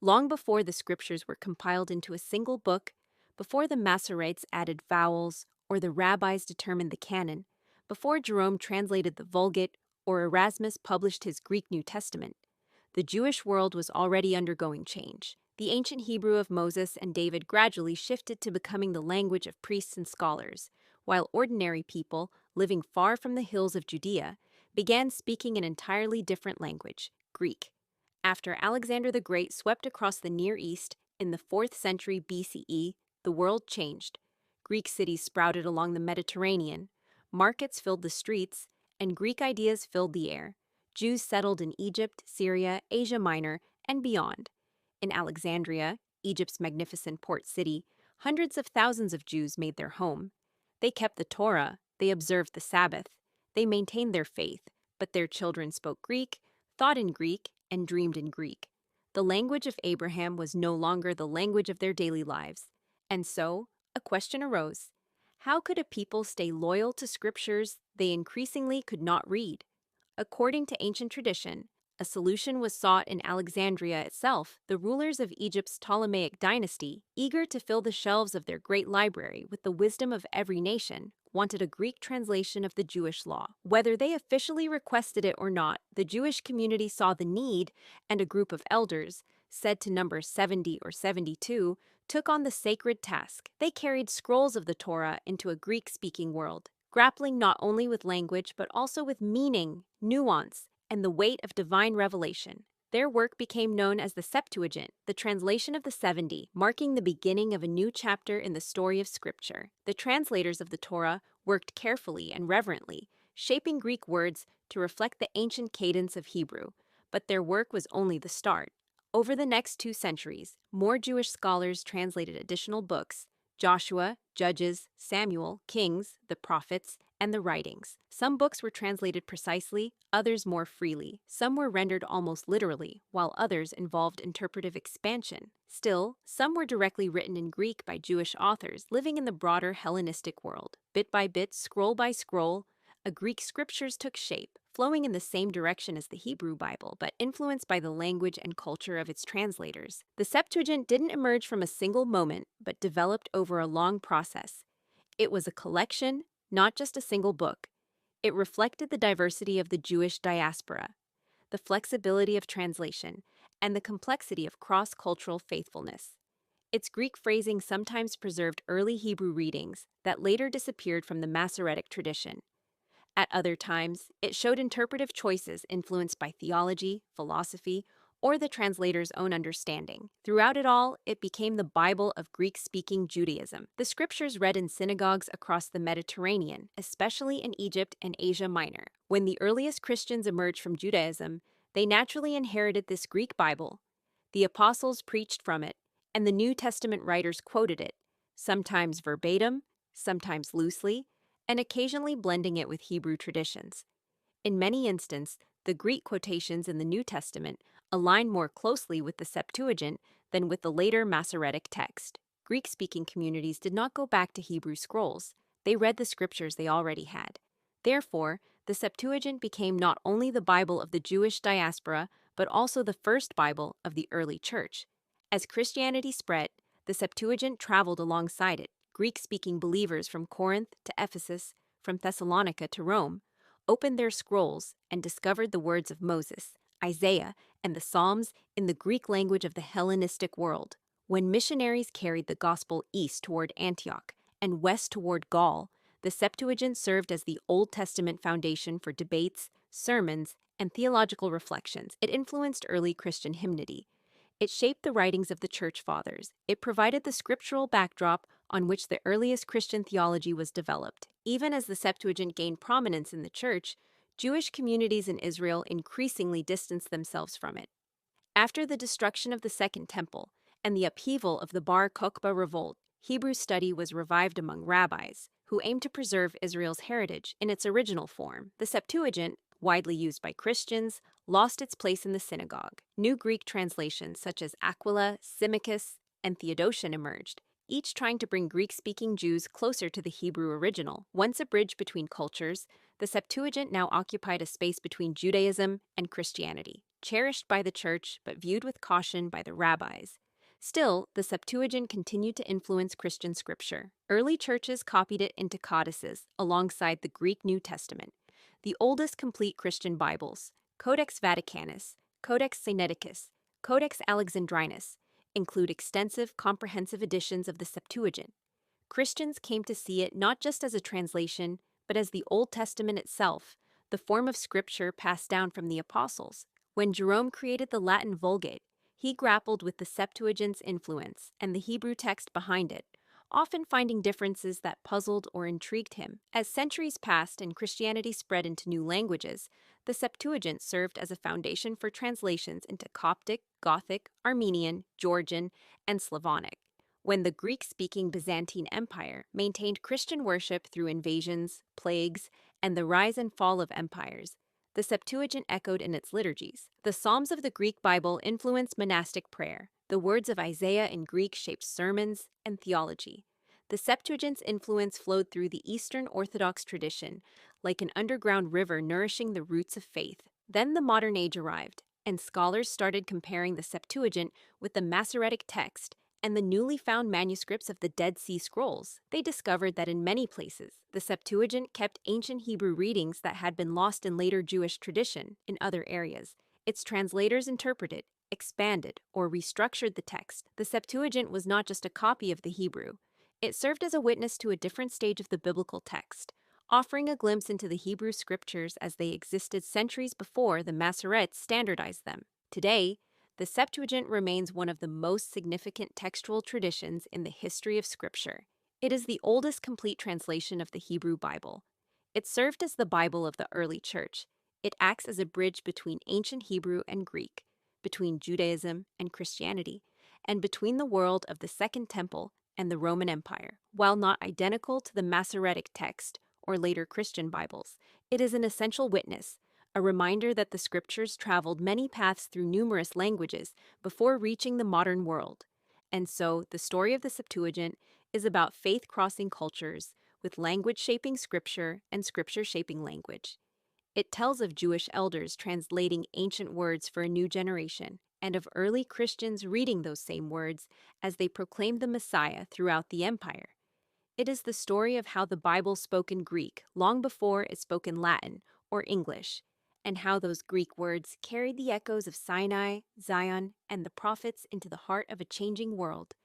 Long before the scriptures were compiled into a single book, before the Masoretes added vowels or the rabbis determined the canon, before Jerome translated the Vulgate or Erasmus published his Greek New Testament, the Jewish world was already undergoing change. The ancient Hebrew of Moses and David gradually shifted to becoming the language of priests and scholars, while ordinary people, living far from the hills of Judea, began speaking an entirely different language, Greek. After Alexander the Great swept across the Near East in the 4th century BCE, the world changed. Greek cities sprouted along the Mediterranean, markets filled the streets, and Greek ideas filled the air. Jews settled in Egypt, Syria, Asia Minor, and beyond. In Alexandria, Egypt's magnificent port city, hundreds of thousands of Jews made their home. They kept the Torah, they observed the Sabbath, they maintained their faith, but their children spoke Greek, thought in Greek, and dreamed in Greek. The language of Abraham was no longer the language of their daily lives. And so, a question arose. How could a people stay loyal to scriptures they increasingly could not read? According to ancient tradition, a solution was sought in Alexandria itself. The rulers of Egypt's Ptolemaic dynasty, eager to fill the shelves of their great library with the wisdom of every nation, wanted a Greek translation of the Jewish law. Whether they officially requested it or not, the Jewish community saw the need, and a group of elders, said to number 70 or 72, took on the sacred task. They carried scrolls of the Torah into a Greek-speaking world, grappling not only with language but also with meaning, nuance, and the weight of divine revelation. Their work became known as the Septuagint, the translation of the 70, marking the beginning of a new chapter in the story of Scripture. The translators of the Torah worked carefully and reverently, shaping Greek words to reflect the ancient cadence of Hebrew, but their work was only the start. Over the next 2 centuries, more Jewish scholars translated additional books: Joshua, Judges, Samuel, Kings, the Prophets, and the writings. Some books were translated precisely, others more freely. Some were rendered almost literally, while others involved interpretive expansion. Still, some were directly written in Greek by Jewish authors living in the broader Hellenistic world. Bit by bit, scroll by scroll, a Greek scriptures took shape, flowing in the same direction as the Hebrew Bible, but influenced by the language and culture of its translators. The Septuagint didn't emerge from a single moment, but developed over a long process. It was a collection, not just a single book. It reflected the diversity of the Jewish diaspora, the flexibility of translation, and the complexity of cross-cultural faithfulness. Its Greek phrasing sometimes preserved early Hebrew readings that later disappeared from the Masoretic tradition. At other times, it showed interpretive choices influenced by theology, philosophy, or the translator's own understanding. Throughout it all, it became the Bible of Greek-speaking Judaism. The scriptures read in synagogues across the Mediterranean, especially in Egypt and Asia Minor. When the earliest Christians emerged from Judaism, they naturally inherited this Greek Bible. The apostles preached from it, and the New Testament writers quoted it, sometimes verbatim, sometimes loosely, and occasionally blending it with Hebrew traditions. In many instances, the Greek quotations in the New Testament align more closely with the Septuagint than with the later Masoretic text. Greek-speaking communities did not go back to Hebrew scrolls. They read the scriptures they already had. Therefore, the Septuagint became not only the Bible of the Jewish diaspora, but also the first Bible of the early church. As Christianity spread, the Septuagint traveled alongside it. Greek-speaking believers from Corinth to Ephesus, from Thessalonica to Rome, opened their scrolls and discovered the words of Moses, Isaiah, and the Psalms in the Greek language of the Hellenistic world. When missionaries carried the gospel east toward Antioch and west toward Gaul, the Septuagint served as the Old Testament foundation for debates, sermons, and theological reflections. It influenced early Christian hymnody. It shaped the writings of the Church Fathers. It provided the scriptural backdrop on which the earliest Christian theology was developed. Even as the Septuagint gained prominence in the Church, Jewish communities in Israel increasingly distanced themselves from it. After the destruction of the Second Temple and the upheaval of the Bar Kokhba revolt, Hebrew study was revived among rabbis, who aimed to preserve Israel's heritage in its original form. The Septuagint, widely used by Christians, lost its place in the synagogue. New Greek translations such as Aquila, Symmachus, and Theodotion emerged, each trying to bring Greek-speaking Jews closer to the Hebrew original. Once a bridge between cultures, the Septuagint now occupied a space between Judaism and Christianity. cherished by the church but viewed with caution by the rabbis. Still, the Septuagint continued to influence Christian scripture. Early churches copied it into codices alongside the Greek New Testament. The oldest complete Christian Bibles, Codex Vaticanus, Codex Sinaiticus, Codex Alexandrinus, include extensive, comprehensive editions of the Septuagint. Christians came to see it not just as a translation, but as the Old Testament itself, the form of scripture passed down from the apostles. When Jerome created the Latin Vulgate, he grappled with the Septuagint's influence and the Hebrew text behind it, often finding differences that puzzled or intrigued him. As centuries passed and Christianity spread into new languages, the Septuagint served as a foundation for translations into Coptic, Gothic, Armenian, Georgian, and Slavonic. When the Greek-speaking Byzantine Empire maintained Christian worship through invasions, plagues, and the rise and fall of empires, the Septuagint echoed in its liturgies. The Psalms of the Greek Bible influenced monastic prayer. The words of Isaiah in Greek shaped sermons and theology. The Septuagint's influence flowed through the Eastern Orthodox tradition, like an underground river nourishing the roots of faith. Then the modern age arrived, and scholars started comparing the Septuagint with the Masoretic text and the newly found manuscripts of the Dead Sea Scrolls. They discovered that in many places, the Septuagint kept ancient Hebrew readings that had been lost in later Jewish tradition in other areas. Its translators interpreted, expanded, or restructured the text. The Septuagint was not just a copy of the Hebrew. It served as a witness to a different stage of the biblical text, offering a glimpse into the Hebrew scriptures as they existed centuries before the Masoretes standardized them. Today, the Septuagint remains one of the most significant textual traditions in the history of Scripture. It is the oldest complete translation of the Hebrew Bible. It served as the Bible of the early church. It acts as a bridge between ancient Hebrew and Greek, between Judaism and Christianity, and between the world of the Second Temple and the Roman Empire. While not identical to the Masoretic text or later Christian Bibles, it is an essential witness, a reminder that the scriptures traveled many paths through numerous languages before reaching the modern world. And so, the story of the Septuagint is about faith crossing cultures, with language shaping scripture and scripture shaping language. It tells of Jewish elders translating ancient words for a new generation, and of early Christians reading those same words as they proclaimed the Messiah throughout the empire. It is the story of how the Bible spoke in Greek long before it spoke in Latin or English, and how those Greek words carried the echoes of Sinai, Zion, and the prophets into the heart of a changing world.